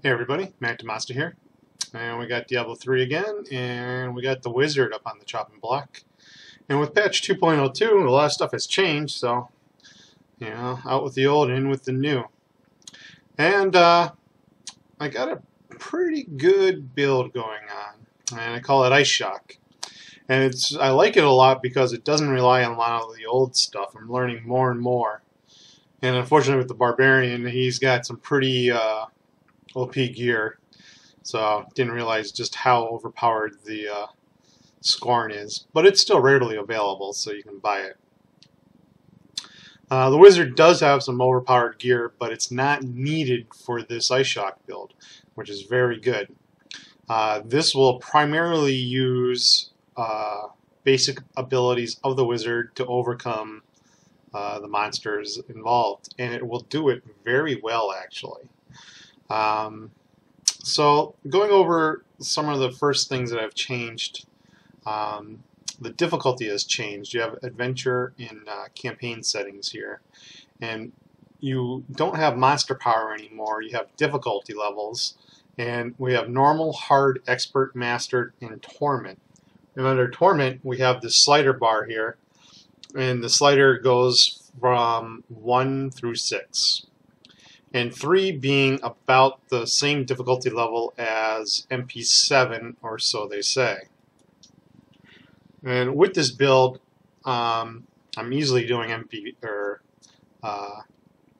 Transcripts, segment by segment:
Hey everybody, Matt Demasta here, and we got Diablo 3 again, and we got the wizard up on the chopping block. And with patch 2.02, a lot of stuff has changed, so, out with the old, in with the new. And I got a pretty good build going on, and I call it Iceshock. And I like it a lot because it doesn't rely on a lot of the old stuff. I'm learning more and more. And unfortunately with the Barbarian, he's got some pretty OP gear. So didn't realize just how overpowered the Scorn is, but it's still readily available, so you can buy it. The Wizard does have some overpowered gear, but it's not needed for this Iceshock build, which is very good. This will primarily use basic abilities of the Wizard to overcome the monsters involved, and it will do it very well, actually. So going over some of the first things that I've changed, the difficulty has changed. You have adventure and campaign settings here, and you don't have monster power anymore. You have difficulty levels, and we have normal, hard, expert, mastered, and torment. And under torment, we have this slider bar here, and the slider goes from 1 through 6. And 3 being about the same difficulty level as MP7, or so they say. And with this build, I'm easily doing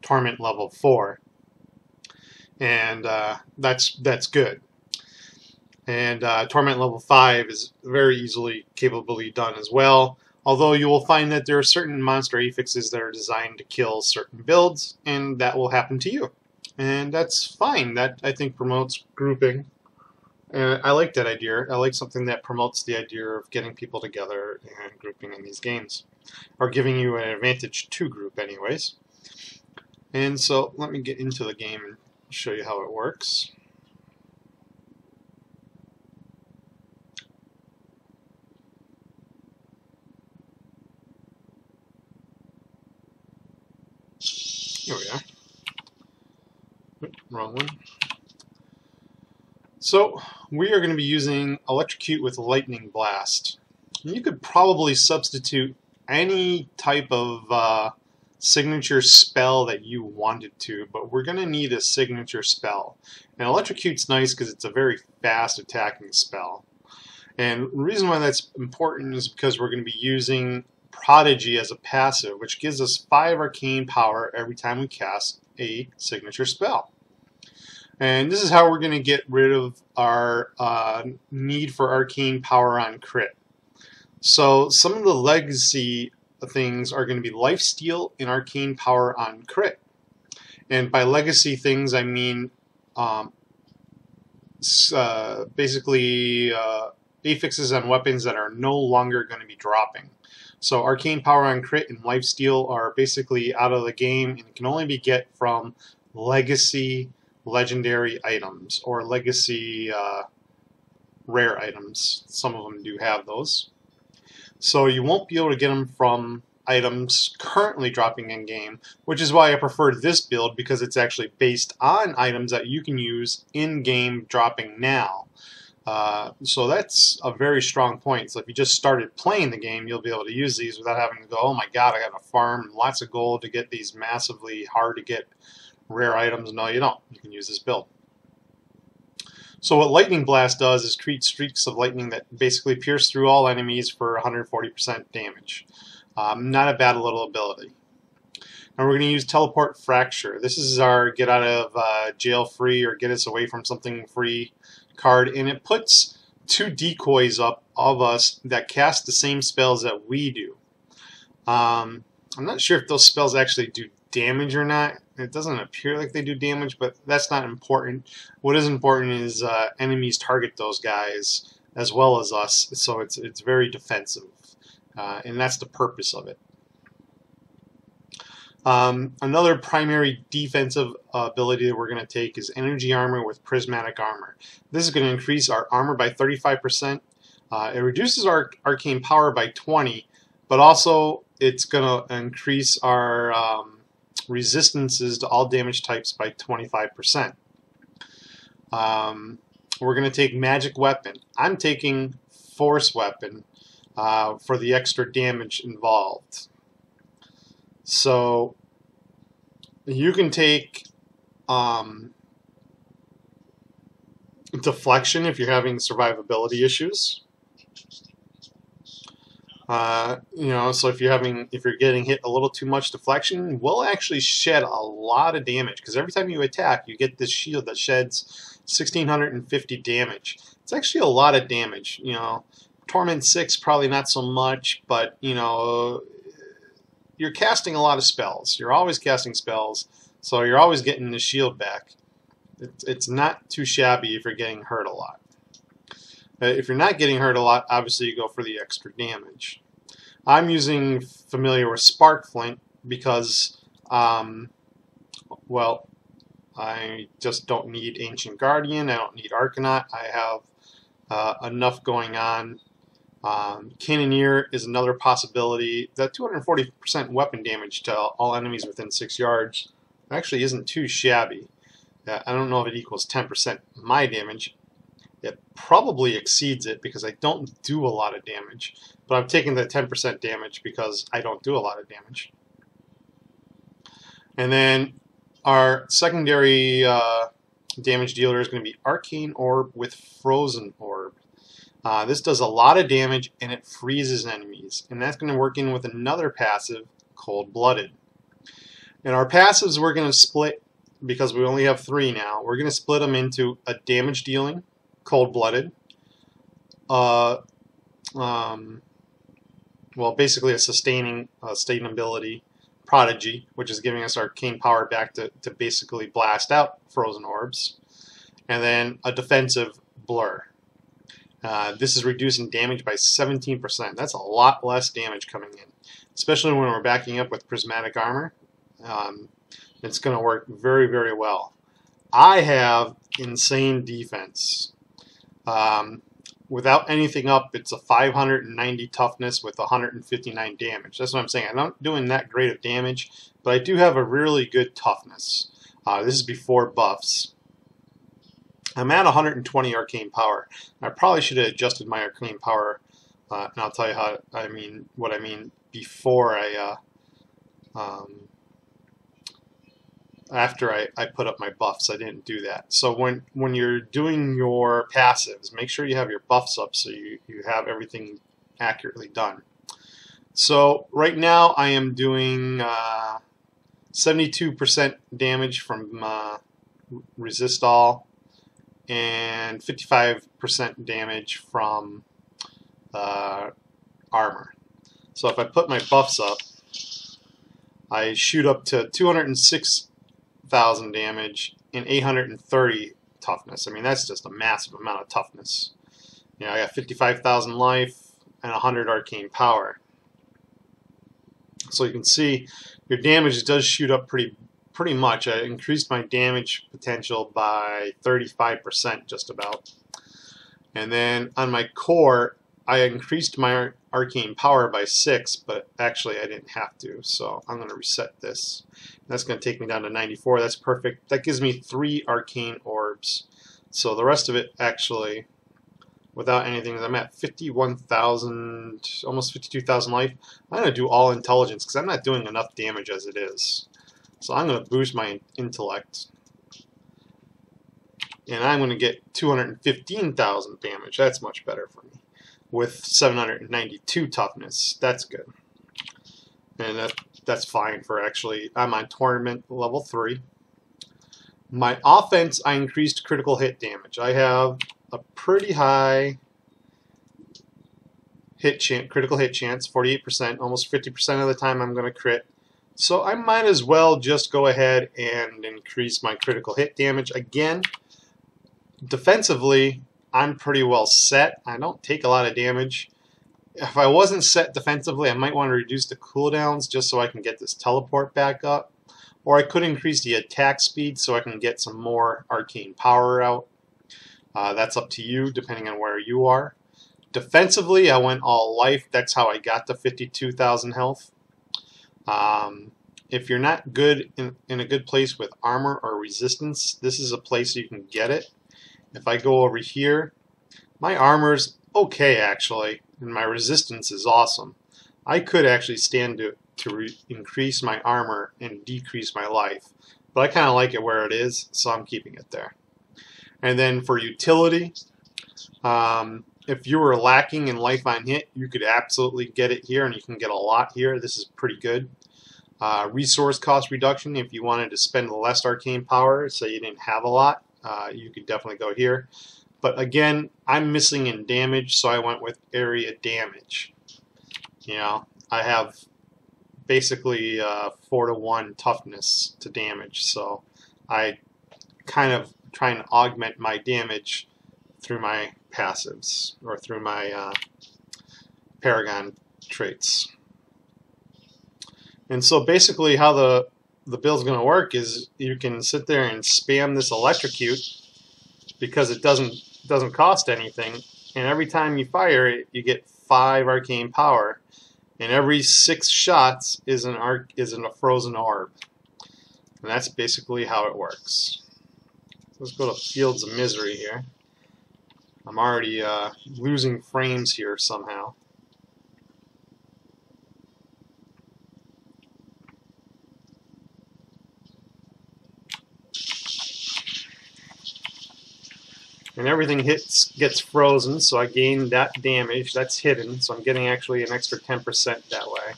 Torment level 4, and that's good. And Torment level 5 is very easily capably done as well. Although you will find that there are certain monster affixes that are designed to kill certain builds, and that will happen to you. And that's fine. That, I think, promotes grouping. And I like that idea. I like something that promotes the idea of getting people together and grouping in these games. Or giving you an advantage to group anyways. And so let me get into the game and show you how it works. Here we are. Oops, wrong one. So we are going to be using Electrocute with Lightning Blast. You could probably substitute any type of signature spell that you wanted to, but we're going to need a signature spell. And Electrocute's nice because it's a very fast attacking spell. And the reason why that's important is because we're going to be using Prodigy as a passive, which gives us 5 arcane power every time we cast a signature spell. And this is how we're going to get rid of our need for arcane power on crit. So some of the legacy things are going to be lifesteal and arcane power on crit. And by legacy things, I mean basically affixes on weapons that are no longer going to be dropping. So arcane power on crit and lifesteal are basically out of the game and can only be get from legacy legendary items or legacy rare items. Some of them do have those. So you won't be able to get them from items currently dropping in game, which is why I prefer this build, because it's actually based on items that you can use in game dropping now. So that's a very strong point. So if you just started playing the game, you'll be able to use these without having to go, oh my god, I got to farm lots of gold to get these massively hard to get rare items. No, you don't. You can use this build. So what Lightning Blast does is create streaks of lightning that basically pierce through all enemies for 140% damage. Not a bad little ability. And we're going to use Teleport Fracture. This is our get out of jail free or get us away from something free card, and it puts 2 decoys up of us that cast the same spells that we do. I'm not sure if those spells actually do damage or not. It doesn't appear like they do damage, but that's not important. What is important is enemies target those guys as well as us, so it's very defensive, and that's the purpose of it. Another primary defensive ability that we're going to take is Energy Armor with Prismatic Armor. This is going to increase our armor by 35%. It reduces our arcane power by 20%, but also it's going to increase our resistances to all damage types by 25%. We're going to take magic weapon. I'm taking force weapon for the extra damage involved. So you can take deflection if you're having survivability issues. So if you're getting hit a little too much, deflection will actually shed a lot of damage, because every time you attack, you get this shield that sheds 1,650 damage. It's actually a lot of damage. Torment 6 probably not so much, but you're casting a lot of spells. You're always casting spells, so you're always getting the shield back. It's not too shabby if you're getting hurt a lot. If you're not getting hurt a lot, obviously you go for the extra damage. I'm using familiar with Spark Flint because, well, I just don't need Ancient Guardian. I don't need Arcanaut. I have enough going on. Cannoneer is another possibility. That 240% weapon damage to all enemies within 6 yards actually isn't too shabby. I don't know if it equals 10% my damage. It probably exceeds it because I don't do a lot of damage. But I'm taking the 10% damage because I don't do a lot of damage. And then our secondary damage dealer is going to be Arcane Orb with Frozen Orb. This does a lot of damage and it freezes enemies. And that's going to work in with another passive, Cold Blooded. And our passives we're going to split, because we only have 3 now. We're going to split them into a damage dealing, Cold Blooded, well, basically a sustaining ability, Prodigy, which is giving us arcane power back to basically blast out frozen orbs, and then a defensive Blur. This is reducing damage by 17%. That's a lot less damage coming in, especially when we're backing up with prismatic armor. It's going to work very, very well. I have insane defense. Without anything up, it's a 590 toughness with 159 damage. That's what I'm saying. I'm not doing that great of damage, but I do have a really good toughness. This is before buffs. I'm at 120 arcane power. I probably should have adjusted my arcane power, and I'll tell you what I mean before after I put up my buffs. I didn't do that. So when you're doing your passives, make sure you have your buffs up so you have everything accurately done. So right now I am doing 72% damage from Resist All and 55% damage from armor. So if I put my buffs up, I shoot up to 206,000 damage and 830 toughness. I mean, that's just a massive amount of toughness. I got 55,000 life and 100 arcane power. So you can see your damage does shoot up pretty much. I increased my damage potential by 35% just about. And then on my core, I increased my arcane power by 6, but actually I didn't have to, so I'm going to reset this. That's going to take me down to 94. That's perfect. That gives me 3 arcane orbs. So the rest of it, actually, without anything, I'm at 51,000, almost 52,000 life. I'm going to do all intelligence because I'm not doing enough damage as it is. So I'm going to boost my intellect. And I'm going to get 215,000 damage. That's much better for me. With 792 toughness. That's good. And that's fine for actually, I'm on Torment level 3. My offense, I increased critical hit damage. I have a pretty high critical hit chance, 48%, almost 50% of the time I'm going to crit. So I might as well just go ahead and increase my critical hit damage. Again, defensively, I'm pretty well set. I don't take a lot of damage. If I wasn't set defensively, I might want to reduce the cooldowns just so I can get this teleport back up. Or I could increase the attack speed so I can get some more arcane power out. That's up to you, depending on where you are. Defensively, I went all life. That's how I got to 52,000 health. If you're not good in a good place with armor or resistance, this is a place you can get it. If I go over here, my armor's okay actually, and my resistance is awesome. I could actually stand to increase my armor and decrease my life, but I kind of like it where it is, so I'm keeping it there. And then for utility, if you were lacking in life on hit, you could absolutely get it here, and you can get a lot here. This is pretty good. Resource cost reduction, if you wanted to spend less arcane power, so you didn't have a lot, you could definitely go here. But again, I'm missing in damage, so I went with area damage. You know, I have basically 4-to-1 toughness to damage, so I kind of trying to augment my damage through my passives or through my Paragon traits. And so basically how the build's going to work is you can sit there and spam this electrocute because it doesn't cost anything, and every time you fire it you get 5 arcane power, and every 6 shots is a frozen orb. And that's basically how it works. Let's go to Fields of Misery here. I'm already losing frames here somehow. And everything gets frozen, so I gain that damage. That's hidden, so I'm getting actually an extra 10% that way.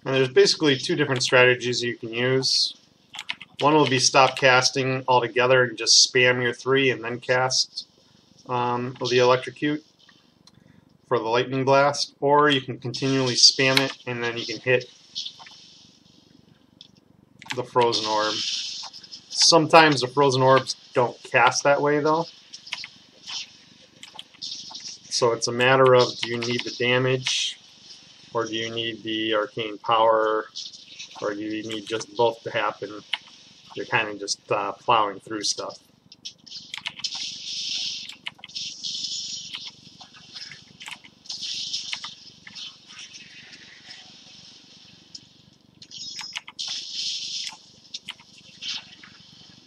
And there's basically 2 different strategies you can use. One will be stop casting altogether and just spam your 3 and then cast the electrocute for the lightning blast, or you can continually spam it and then you can hit the frozen orb. Sometimes the frozen orbs don't cast that way though, so it's a matter of, do you need the damage, or do you need the arcane power, or do you need just both to happen? You're kind of just plowing through stuff.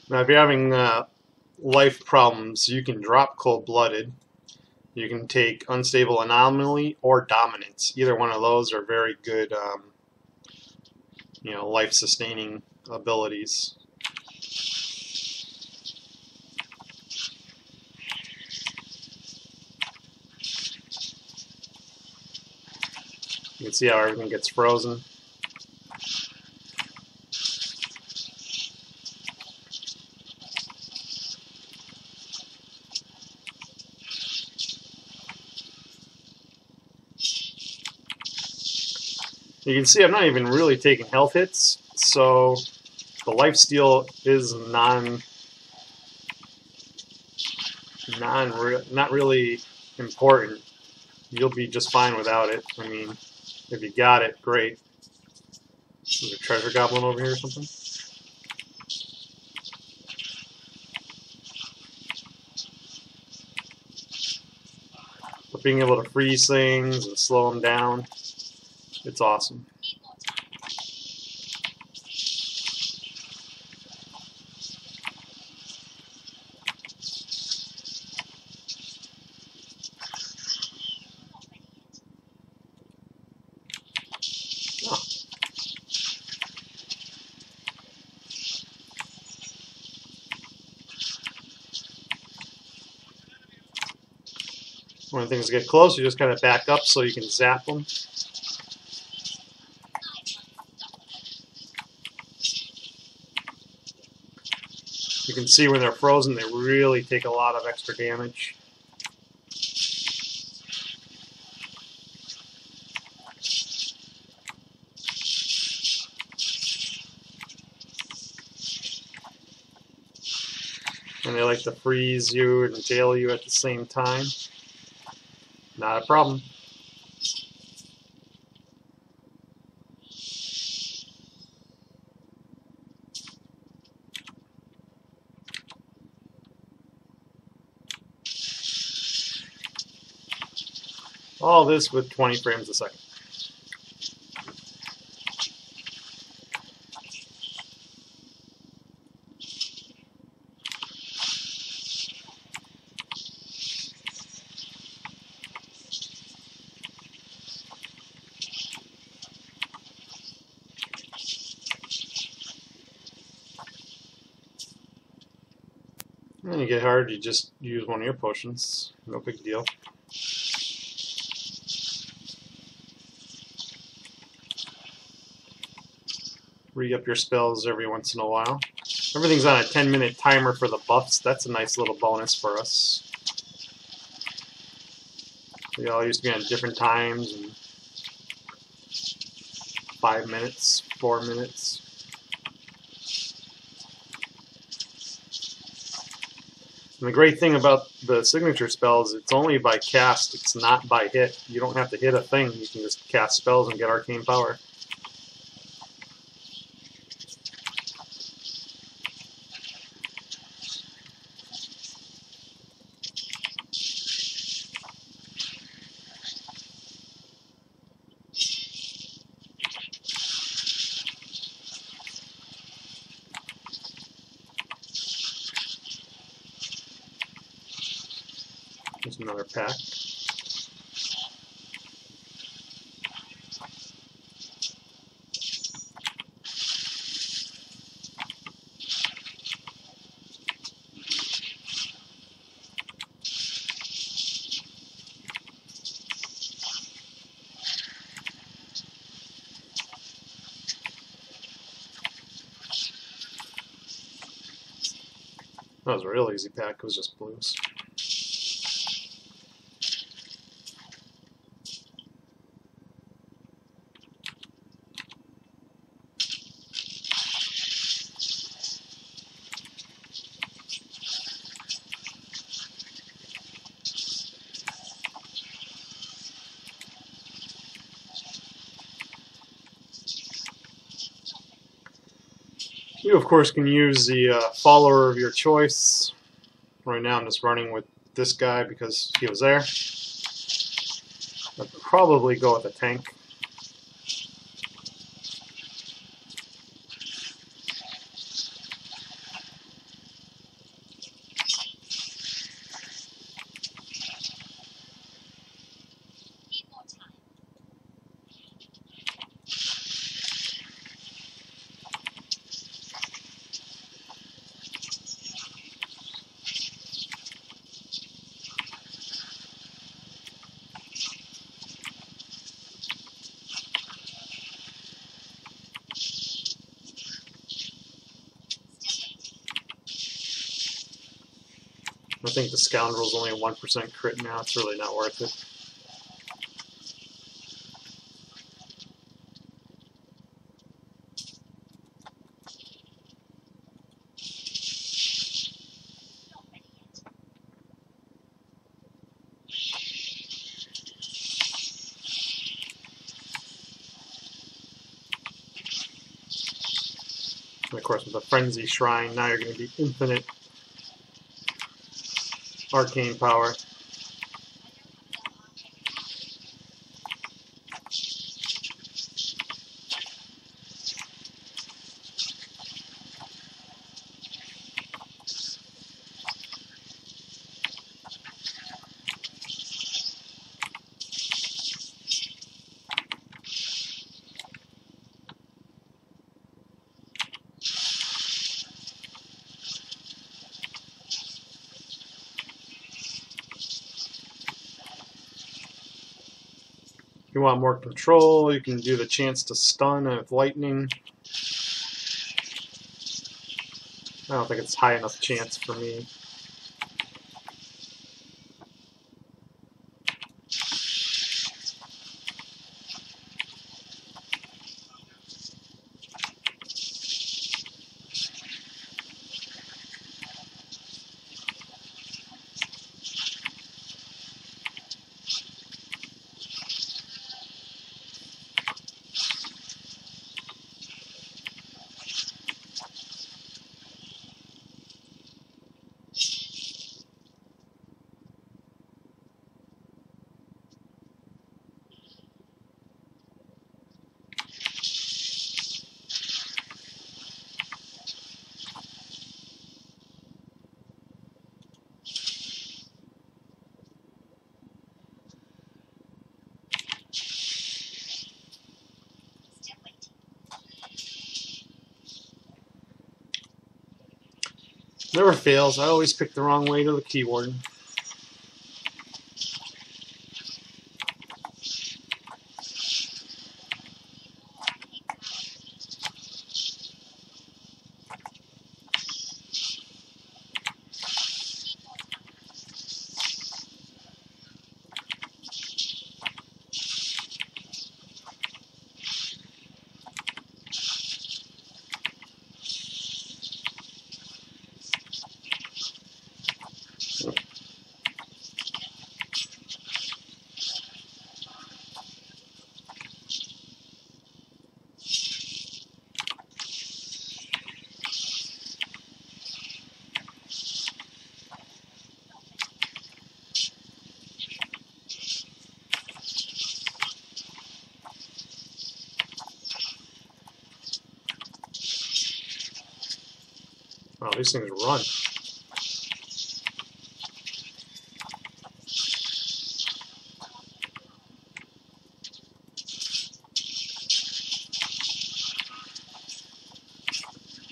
Now if you're having life problems, you can drop Cold-Blooded. You can take Unstable Anomaly or Dominance. Either one of those are very good life-sustaining abilities. You can see how everything gets frozen. You can see I'm not even really taking health hits, so the lifesteal is not really important. You'll be just fine without it. I mean, if you got it, great. There's a treasure goblin over here or something. But being able to freeze things and slow them down, it's awesome. Oh. When things get close, you just kind of back up so you can zap them. You can see when they're frozen, they really take a lot of extra damage. And they like to freeze you and jail you at the same time. Not a problem. All this with 20 frames a second. When you get hard, you just use one of your potions. No big deal. Re-up your spells every once in a while. Everything's on a 10-minute timer for the buffs. That's a nice little bonus for us. They all used to be on different times, and 5 minutes, 4 minutes. And the great thing about the signature spells, it's only by cast, it's not by hit. You don't have to hit a thing, you can just cast spells and get arcane power. There's another pack. That was a real easy pack, it was just blues. You, of course, can use the follower of your choice. Right now I'm just running with this guy because he was there. I'd probably go with a tank. I think the Scoundrel's only a 1% crit now, it's really not worth it. And of course, with the Frenzy Shrine, now you're going to be infinite arcane power. If you want more control, you can do the chance to stun with lightning. I don't think it's high enough chance for me. Never fails. I always pick the wrong way to the keyboard. Wow, these things run.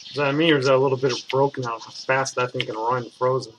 Is that me, or is that a little bit of broken how fast that thing can run frozen?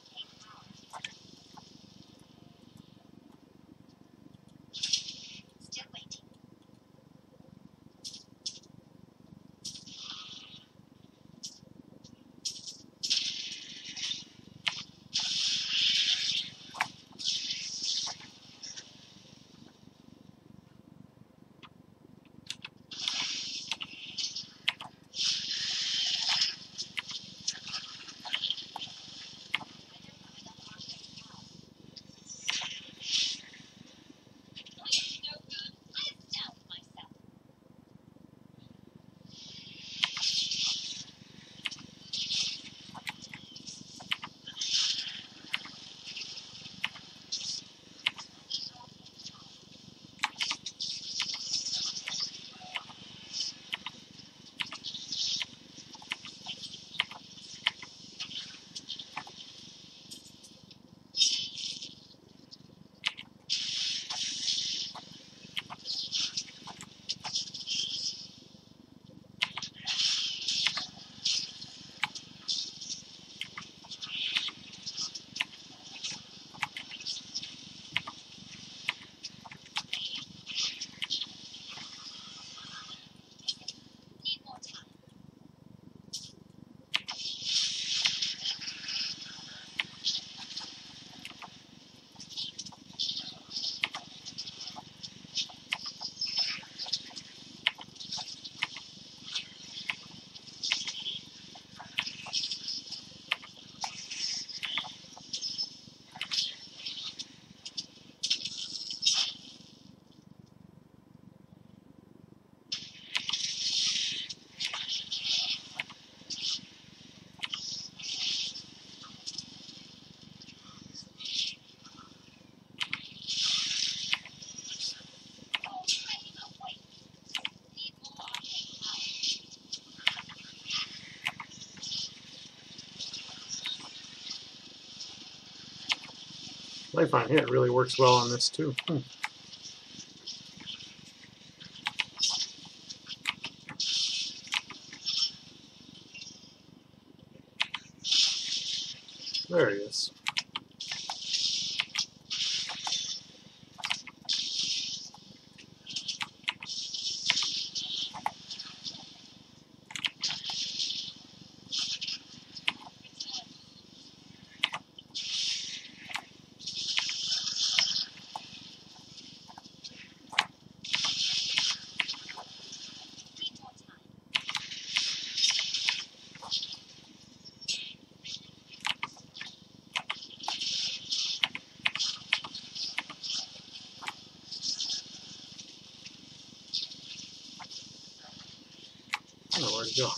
Life on hit really works well on this too. There he is. Oh, where'd he go?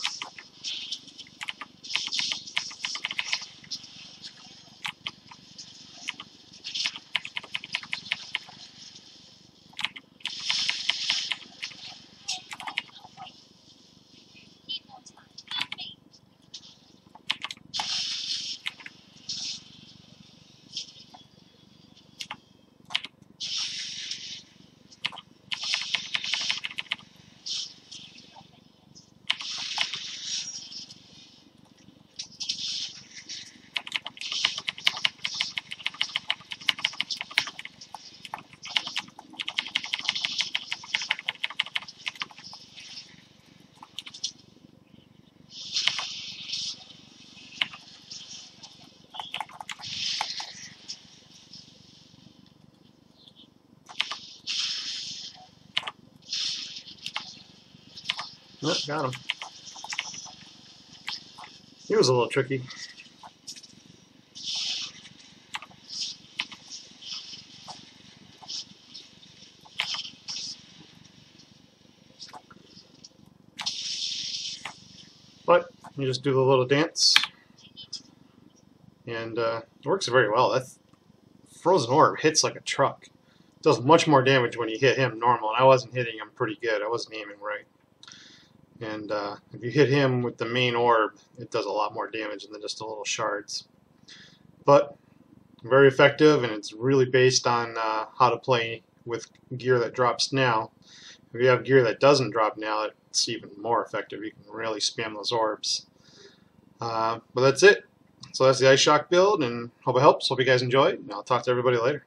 Oh, got him. He was a little tricky. But you just do the little dance, and it works very well. That frozen orb hits like a truck. It does much more damage when you hit him normal, and I wasn't hitting him pretty good. I wasn't aiming right. And if you hit him with the main orb, it does a lot more damage than just the little shards. But very effective, and it's really based on how to play with gear that drops now. If you have gear that doesn't drop now, it's even more effective. You can really spam those orbs. But that's it. So that's the Iceshock build, and hope it helps. Hope you guys enjoy it, and I'll talk to everybody later.